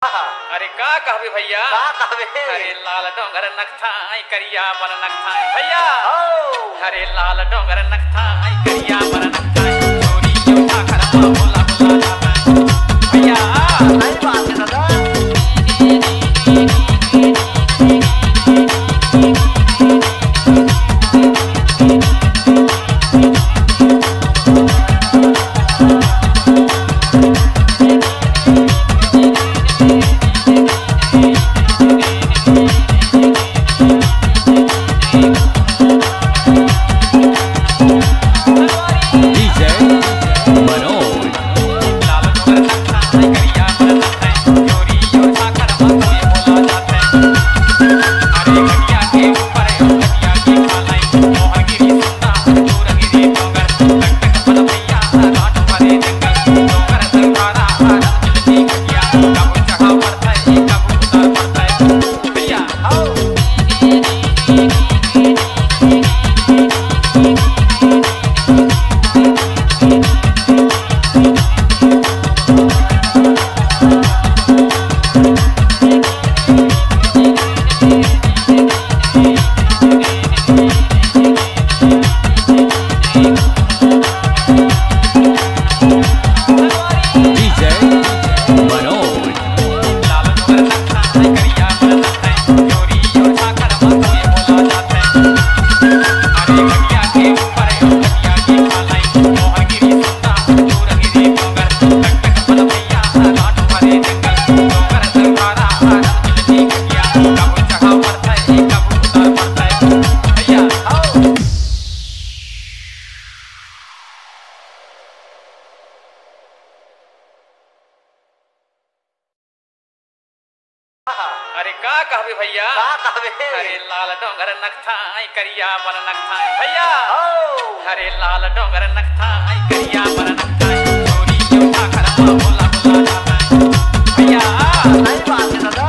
अरे का कहबे भैया, अरे लाल डोंगर नखथाई करिया बन नखथाई भैया, अरे लाल डोंगर नखथाई करिया बन नखथाई चोरी क्यों था खरमा बोला बोला भैया। सही बात है दादा। अरे का कहबे भैया, अरे लाल डोंगर नखथाई करिया बन नखथाई भैया, अरे लाल डोंगर नखथाई करिया बन नखथाई चोरी क्यों था खरमा बोला बोला भैया। सही बात है दादा।